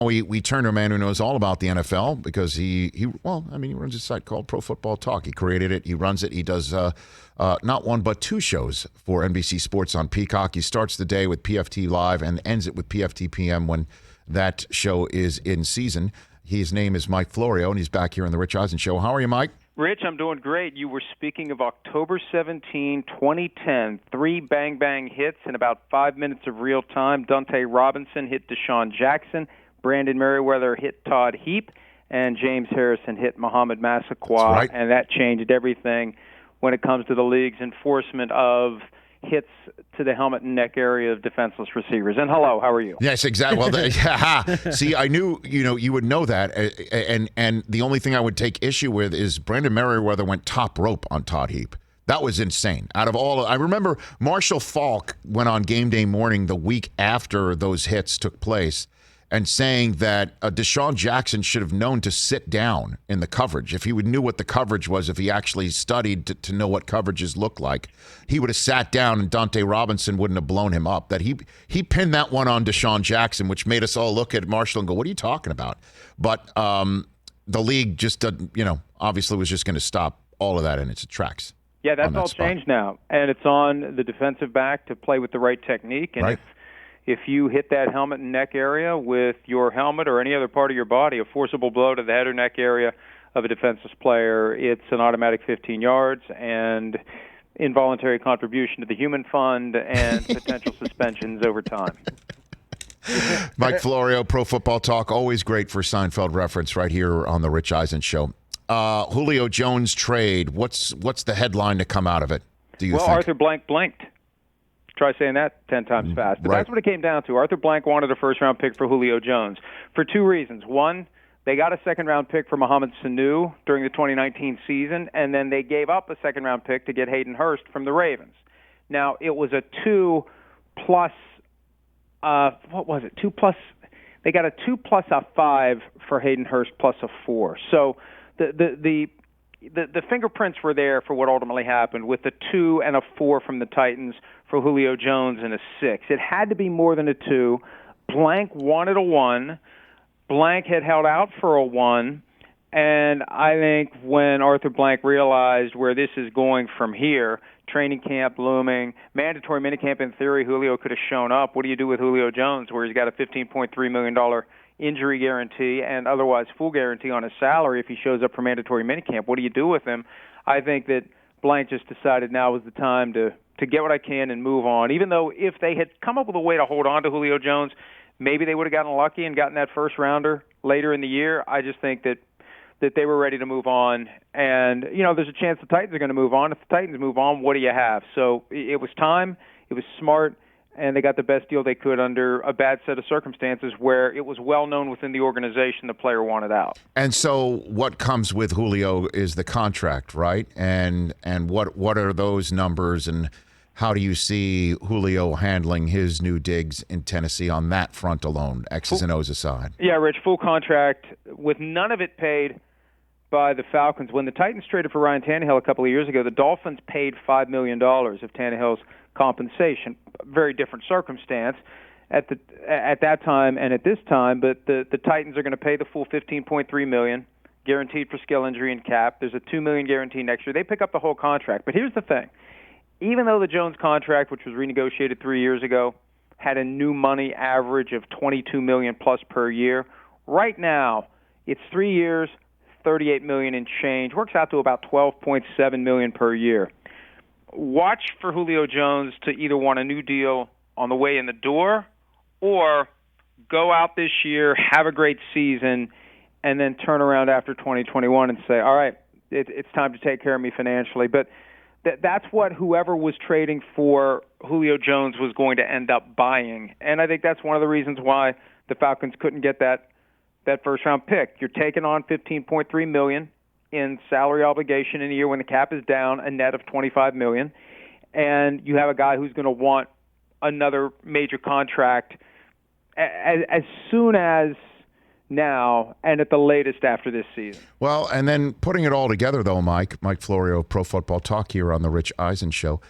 We turn to a man who knows all about the NFL because he runs a site called Pro Football Talk. He created it. He runs it. He does not one but two shows for NBC Sports on Peacock. He starts the day with PFT Live and ends it with PFT PM when that show is in season. His name is Mike Florio, and he's back here on the Rich Eisen Show. How are you, Mike? Rich, I'm doing great. You were speaking of October 17, 2010. 3 bang-bang hits in about 5 minutes of real time. Dante Robinson hit Deshaun Jackson. Brandon Merriweather hit Todd Heap. And James Harrison hit Muhammad Massaquoi. Right. And that changed everything when it comes to the league's enforcement of hits to the helmet and neck area of defenseless receivers. And hello, how are you? Yes, exactly. Well, see, I knew you would know that, and the only thing I would take issue with is Brandon Merriweather went top rope on Todd Heap. That was insane. Out of all, I remember Marshall Faulk went on Game Day Morning the week after those hits took place and saying that Deshaun Jackson should have known to sit down in the coverage. If he knew what the coverage was, if he actually studied to know what coverages look like, he would have sat down and Dante Robinson wouldn't have blown him up. That he pinned that one on Deshaun Jackson, which made us all look at Marshall and go, what are you talking about? But the league just, obviously was just going to stop all of that in its tracks. Yeah, that's all changed now. And it's on the defensive back to play with the right technique. And right. If you hit that helmet and neck area with your helmet or any other part of your body, a forcible blow to the head or neck area of a defenseless player, it's an automatic 15 yards and involuntary contribution to the human fund and potential suspensions over time. Mike Florio, Pro Football Talk, always great for Seinfeld reference right here on the Rich Eisen Show. Julio Jones trade, what's the headline to come out of it, do you think? Well, Arthur Blank blanked. Try saying that 10 times fast. But right. That's what it came down to. Arthur Blank wanted a first-round pick for Julio Jones for 2 reasons. One, they got a second-round pick for Mohamed Sanu during the 2019 season, and then they gave up a second-round pick to get Hayden Hurst from the Ravens. Now, it was a 2 plus, what was it, 2 plus, they got a 2 plus a 5 for Hayden Hurst plus a 4. So the fingerprints were there for what ultimately happened with the 2 and a 4 from the Titans for Julio Jones and a 6. It had to be more than a 2. Blank wanted a 1. Blank had held out for a 1. And I think when Arthur Blank realized where this is going from here, training camp looming, mandatory minicamp in theory, Julio could have shown up. What do you do with Julio Jones where he's got a $15.3 million injury guarantee and otherwise full guarantee on his salary if he shows up for mandatory minicamp? What do you do with him? I think that Blank just decided now was the time to get what I can and move on, even though if they had come up with a way to hold on to Julio Jones, maybe they would have gotten lucky and gotten that first-rounder later in the year. I just think that they were ready to move on. And, there's a chance the Titans are going to move on. If the Titans move on, what do you have? So it was time, it was smart, and they got the best deal they could under a bad set of circumstances where it was well known within the organization the player wanted out. And so what comes with Julio is the contract, right? And what are those numbers, and how do you see Julio handling his new digs in Tennessee on that front alone, X's and O's aside? Yeah, Rich, full contract with none of it paid by the Falcons. When the Titans traded for Ryan Tannehill a couple of years ago, the Dolphins paid $5 million of Tannehill's compensation. Very different circumstance at that time and at this time, but the Titans are going to pay the full $15.3 million guaranteed for skill injury and cap. There's a $2 million guarantee next year. They pick up the whole contract. But here's the thing. Even though the Jones contract, which was renegotiated 3 years ago, had a new money average of $22 million plus per year, right now it's 3 years, $38 million in change, works out to about $12.7 million per year. Watch for Julio Jones to either want a new deal on the way in the door or go out this year, have a great season, and then turn around after 2021 and say, all right, it's time to take care of me financially. But that's what whoever was trading for Julio Jones was going to end up buying. And I think that's one of the reasons why the Falcons couldn't get that first-round pick. You're taking on $15.3 million in salary obligation in a year when the cap is down, a net of $25 million, and you have a guy who's going to want another major contract as soon as now and at the latest after this season. Well, and then putting it all together, though, Mike Florio, Pro Football Talk here on the Rich Eisen Show,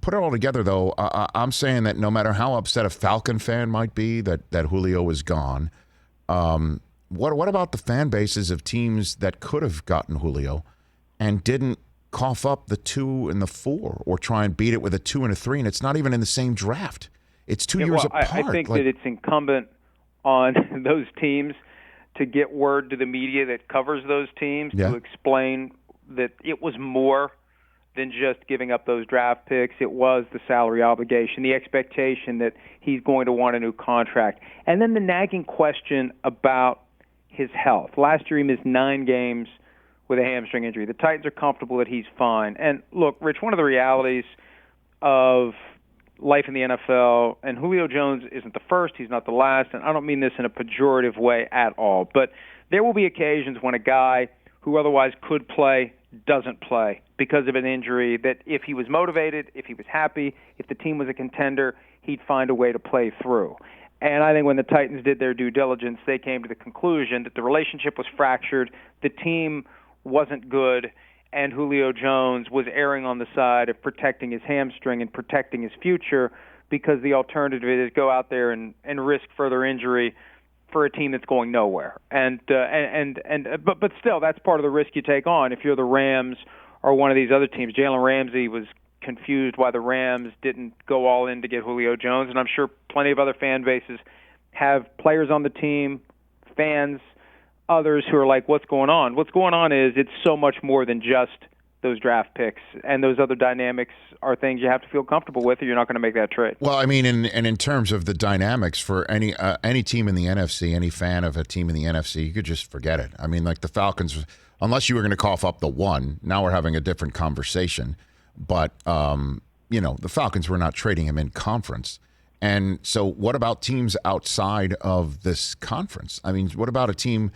put it all together, though, I'm saying that no matter how upset a Falcon fan might be that Julio is gone, what about the fan bases of teams that could have gotten Julio and didn't cough up the 2 and the 4 or try and beat it with a 2 and a 3, and it's not even in the same draft. It's 2 years apart. I think that it's incumbent on those teams to get word to the media that covers those teams to explain that it was more than just giving up those draft picks. It was the salary obligation, the expectation that he's going to want a new contract, and then the nagging question about his health. Last year he missed 9 games with a hamstring injury. The Titans are comfortable that he's fine. And look, Rich, one of the realities of life in the NFL, and Julio Jones isn't the first, he's not the last, and I don't mean this in a pejorative way at all, but there will be occasions when a guy who otherwise could play doesn't play because of an injury that if he was motivated, if he was happy, if the team was a contender, he'd find a way to play through. And I think when the Titans did their due diligence, they came to the conclusion that the relationship was fractured, the team wasn't good, and Julio Jones was erring on the side of protecting his hamstring and protecting his future, because the alternative is go out there and risk further injury for a team that's going nowhere. But still, that's part of the risk you take on if you're the Rams or one of these other teams. Jalen Ramsey was confused why the Rams didn't go all in to get Julio Jones, and I'm sure plenty of other fan bases have players on the team, fans, others who are like, what's going on? What's going on is it's so much more than just those draft picks, and those other dynamics are things you have to feel comfortable with, or you're not going to make that trade. Well, I mean, in terms of the dynamics for any team in the NFC, any fan of a team in the NFC, you could just forget it. I mean, like the Falcons, unless you were going to cough up the 1, now we're having a different conversation. But, the Falcons were not trading him in conference. And so what about teams outside of this conference? I mean, what about a team,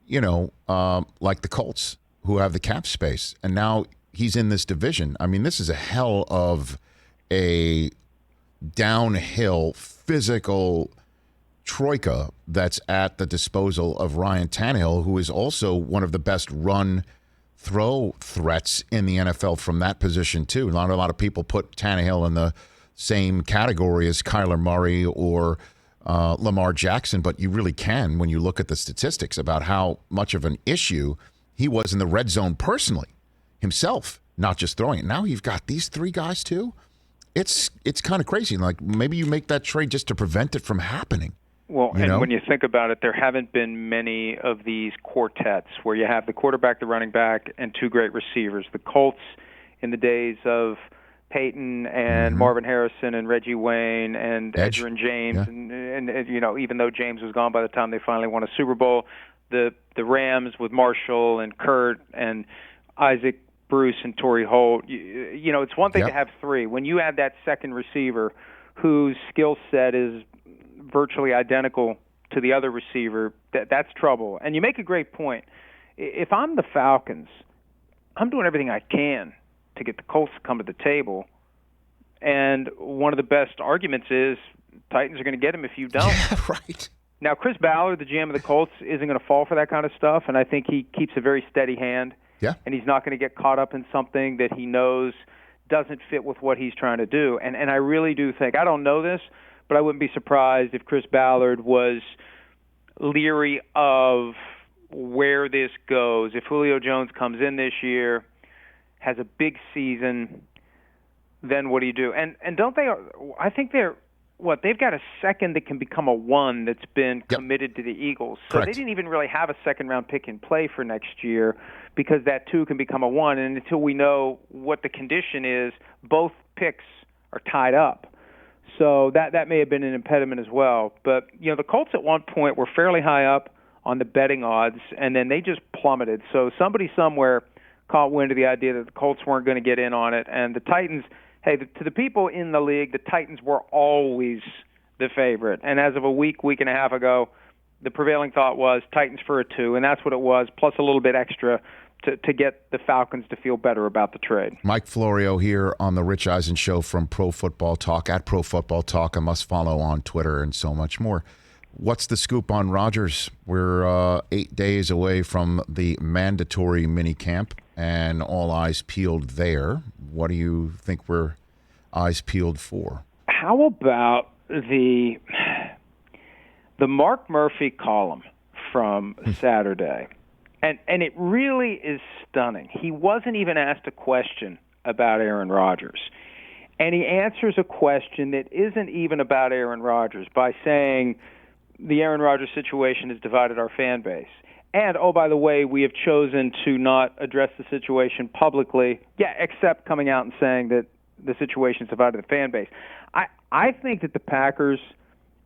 like the Colts, who have the cap space, and now he's in this division? I mean, this is a hell of a downhill physical troika that's at the disposal of Ryan Tannehill, who is also one of the best run throw threats in the NFL from that position too. Not a lot of people put Tannehill in the same category as Kyler Murray or Lamar Jackson, but you really can when you look at the statistics about how much of an issue he was in the red zone personally himself, not just throwing it. Now you've got these 3 guys too. It's kind of crazy. Like maybe you make that trade just to prevent it from happening. Well, and when you think about it, there haven't been many of these quartets where you have the quarterback, the running back, and 2 great receivers. The Colts in the days of Peyton and Marvin Harrison and Reggie Wayne and Edgerrin James, and even though James was gone by the time they finally won a Super Bowl, the Rams with Marshall and Kurt and Isaac Bruce and Torrey Holt. It's one thing to have 3. When you add that second receiver whose skill set is virtually identical to the other receiver, that's trouble. And you make a great point. If I'm the Falcons, I'm doing everything I can to get the Colts to come to the table. And one of the best arguments is Titans are going to get him if you don't. Yeah, right. Now, Chris Ballard, the GM of the Colts, isn't going to fall for that kind of stuff, and I think he keeps a very steady hand. Yeah. And he's not going to get caught up in something that he knows doesn't fit with what he's trying to do. And I really do think, I don't know this, but I wouldn't be surprised if Chris Ballard was leery of where this goes. If Julio Jones comes in this year, has a big season, then what do you do? And don't they, I think they've got a second that can become a 1 that's been committed to the Eagles. So Correct. They didn't even really have a second-round pick in play for next year because that 2 can become a 1. And until we know what the condition is, both picks are tied up. So that may have been an impediment as well. But, the Colts at one point were fairly high up on the betting odds, and then they just plummeted. So somebody somewhere caught wind of the idea that the Colts weren't going to get in on it. And the Titans, to the people in the league, the Titans were always the favorite. And as of a week and a half ago, the prevailing thought was Titans for a 2, and that's what it was, plus a little bit extra to get the Falcons to feel better about the trade. Mike Florio here on the Rich Eisen Show from Pro Football Talk, at Pro Football Talk. I must follow on Twitter and so much more. What's the scoop on Rodgers? We're 8 days away from the mandatory minicamp, and all eyes peeled there. What do you think we're eyes peeled for. How about the Mark Murphy column from Saturday? And it really is stunning. He wasn't even asked a question about Aaron Rodgers. And he answers a question that isn't even about Aaron Rodgers by saying the Aaron Rodgers situation has divided our fan base. And, oh, by the way, we have chosen to not address the situation publicly, except coming out and saying that the situation has divided the fan base. I think that the Packers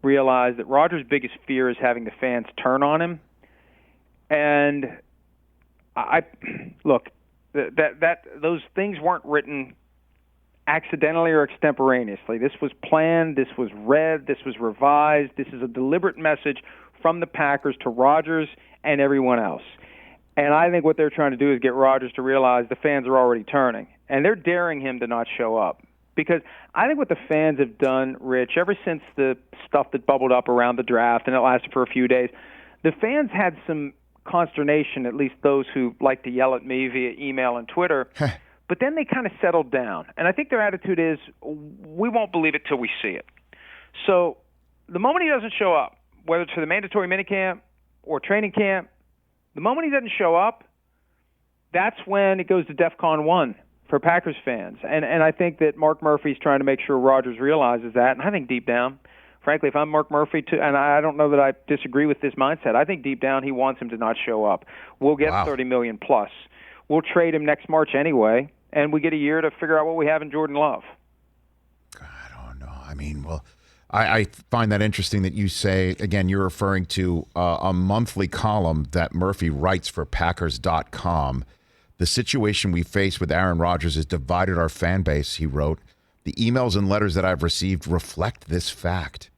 realize that Rodgers' biggest fear is having the fans turn on him. And look, those things weren't written accidentally or extemporaneously. This was planned, this was read, this was revised. This is a deliberate message from the Packers to Rodgers and everyone else. And I think what they're trying to do is get Rodgers to realize the fans are already turning. And they're daring him to not show up. Because I think what the fans have done, Rich, ever since the stuff that bubbled up around the draft, and it lasted for a few days, the fans had some consternation, at least those who like to yell at me via email and Twitter. But then they kind of settled down. And I think their attitude is, we won't believe it till we see it. So the moment he doesn't show up, whether it's for the mandatory minicamp or training camp, the moment he doesn't show up, that's when it goes to DEFCON 1 for Packers fans. And I think that Mark Murphy's trying to make sure Rodgers realizes that. And I think deep down, frankly, if I'm Mark Murphy, too, and I don't know that I disagree with this mindset, I think deep down he wants him to not show up. We'll get $30 million plus. We'll trade him next March anyway, and we get a year to figure out what we have in Jordan Love. I don't know. I mean, well, I find that interesting that you say, again, you're referring to a monthly column that Murphy writes for Packers.com. The situation we face with Aaron Rodgers has divided our fan base, he wrote. The emails and letters that I've received reflect this fact.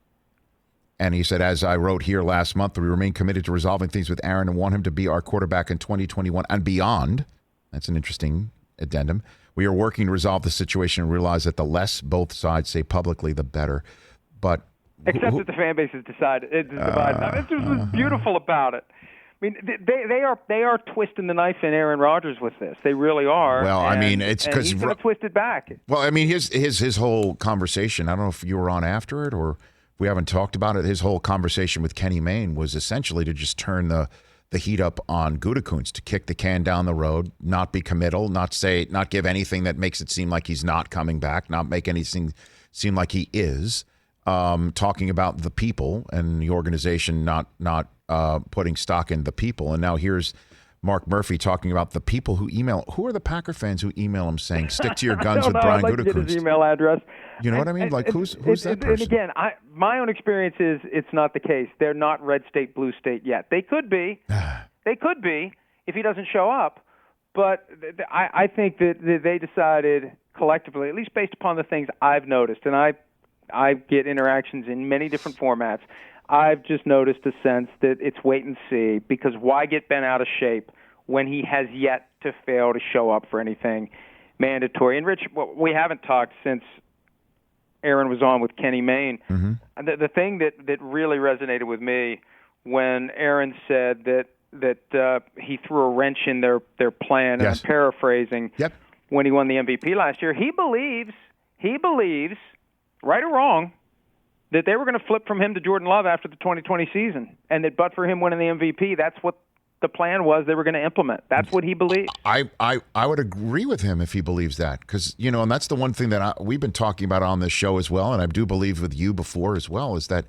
And he said, as I wrote here last month, we remain committed to resolving things with Aaron and want him to be our quarterback in 2021 and beyond. That's an interesting addendum. We are working to resolve the situation and realize that the less both sides say publicly, the better. But except that the fan base is divided. It's just what's beautiful about it. I mean, they are twisting the knife in Aaron Rodgers with this. They really are. Well, I mean, it's because he's going to twist it back. Well, I mean, his whole conversation. I don't know if you were on after it or if we haven't talked about it. His whole conversation with Kenny Mayne was essentially to just turn the heat up on Gutekunst, to kick the can down the road, not be committal, not give anything that makes it seem like he's not coming back, not make anything seem like he is. Talking about the people and the organization not putting stock in the people. And now here's Mark Murphy talking about the people who email. Who are the Packer fans who email him saying, stick to your guns with Brian Gutekunst? I'd like to get his email address. You know what I mean? Like, who's that person? And again, my own experience is it's not the case. They're not red state, blue state yet. They could be. They could be if he doesn't show up. But I think that they decided collectively, at least based upon the things I've noticed, and I get interactions in many different formats, I've just noticed a sense that it's wait and see, because why get bent out of shape when he has yet to fail to show up for anything mandatory? And, Rich, we haven't talked since Aaron was on with Kenny Mayne. Mm-hmm. The thing that really resonated with me when Aaron said that he threw a wrench in their plan, and I'm paraphrasing, when he won the MVP last year, he believes, right or wrong, that they were going to flip from him to Jordan Love after the 2020 season, and that but for him winning the MVP, that's what the plan was they were going to implement. That's what he believes. I would agree with him if he believes that, because, and that's the one thing that we've been talking about on this show as well, and I do believe with you before as well, is that,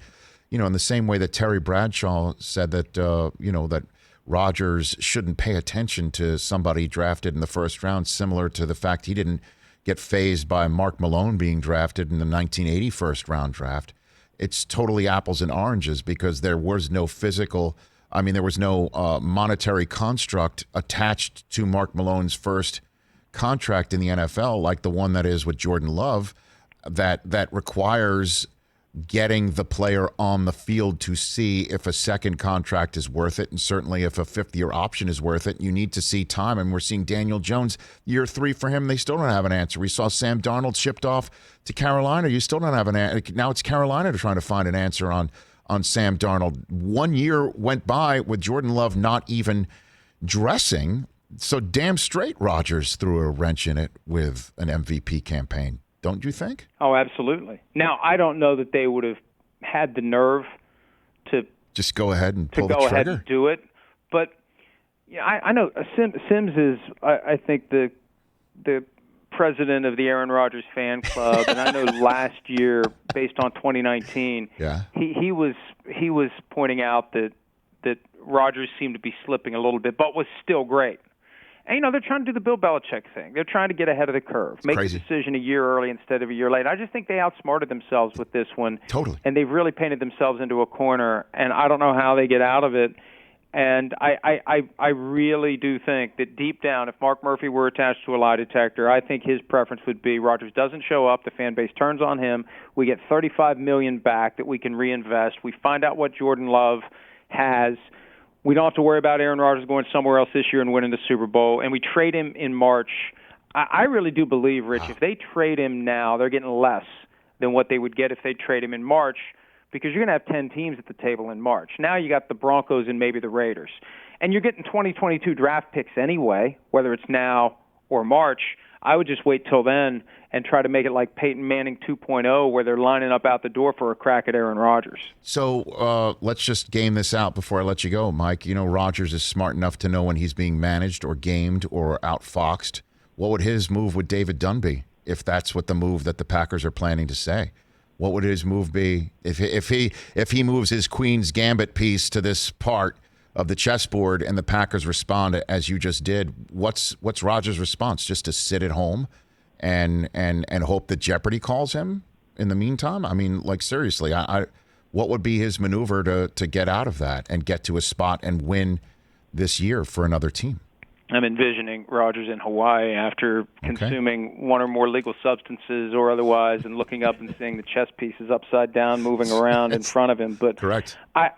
in the same way that Terry Bradshaw said that, that Rodgers shouldn't pay attention to somebody drafted in the first round, similar to the fact he didn't get fazed by Mark Malone being drafted in the 1980 first round draft. It's totally apples and oranges, because there was no monetary construct attached to Mark Malone's first contract in the NFL, like the one that is with Jordan Love, that requires getting the player on the field to see if a second contract is worth it, and certainly if a fifth-year option is worth it. You need to see time, and we're seeing Daniel Jones, year 3 for him, they still don't have an answer. We saw Sam Darnold shipped off to Carolina. You still don't have an answer. Now it's Carolina trying to find an answer on Sam Darnold. 1 year went by with Jordan Love not even dressing, so damn straight Rodgers threw a wrench in it with an MVP campaign. don't you think? Oh, absolutely. Now, I don't know that they would have had the nerve to just go ahead and pull the go trigger. ahead and do it, but yeah, I know Sims is, I think, the president of the Aaron Rodgers fan club, and I know last year, based on 2019, he was pointing out that Rodgers seemed to be slipping a little bit, but was still great. And, they're trying to do the Bill Belichick thing. They're trying to get ahead of the curve, make the decision a year early instead of a year late. I just think they outsmarted themselves with this one. Totally. And they've really painted themselves into a corner, and I don't know how they get out of it. And I really do think that deep down, if Mark Murphy were attached to a lie detector, I think his preference would be Rodgers doesn't show up, the fan base turns on him, we get $35 million back that we can reinvest, we find out what Jordan Love has. We don't have to worry about Aaron Rodgers going somewhere else this year and winning the Super Bowl, and we trade him in March. I really do believe, Rich, if they trade him now, they're getting less than what they would get if they trade him in March, because you're going to have 10 teams at the table in March. Now you got the Broncos and maybe the Raiders. And you're getting 2022 draft picks anyway, whether it's now or March. I would just wait till then and try to make it like Peyton Manning 2.0, where they're lining up out the door for a crack at Aaron Rodgers. So let's just game this out before I let you go, Mike. Rodgers is smart enough to know when he's being managed or gamed or outfoxed. What would his move with David Dunn be, if that's what the move that the Packers are planning to say? What would his move be if he moves his Queen's Gambit piece to this part of the chessboard and the Packers respond as you just did? What's Rodgers' response? Just to sit at home and hope that Jeopardy calls him in the meantime? I mean, like, seriously, what would be his maneuver to get out of that and get to a spot and win this year for another team? I'm envisioning Rodgers in Hawaii after consuming one or more legal substances or otherwise, and looking up and seeing the chess pieces upside down moving around in front of him. But correct. I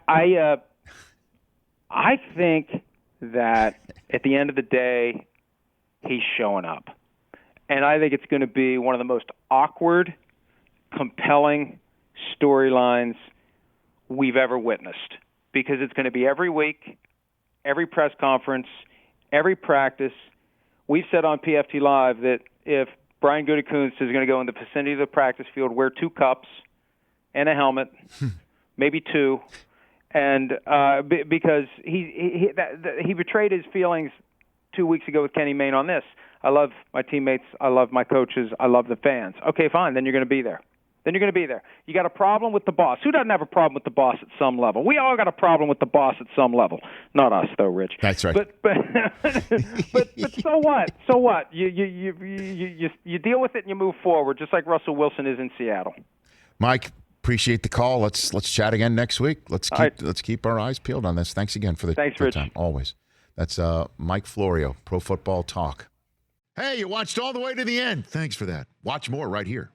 think that at the end of the day, he's showing up, and I think it's going to be one of the most awkward, compelling storylines we've ever witnessed, because it's going to be every week, every press conference, every practice. We've said on PFT Live that if Brian Gutekunst is going to go in the vicinity of the practice field, wear 2 cups and a helmet, maybe 2, and because he betrayed his feelings 2 weeks ago with Kenny Mayne on this. I love my teammates. I love my coaches. I love the fans. Okay, fine. Then you're going to be there. You got a problem with the boss. Who doesn't have a problem with the boss at some level? We all got a problem with the boss at some level. Not us, though, Rich. That's right. But so what? So what? You deal with it and you move forward, just like Russell Wilson is in Seattle. Mike, appreciate the call. Let's chat again next week. Let's keep our eyes peeled on this. Thanks again for the Rich. time. Always. That's Mike Florio, Pro Football Talk. Hey, you watched all the way to the end. Thanks for that. Watch more right here.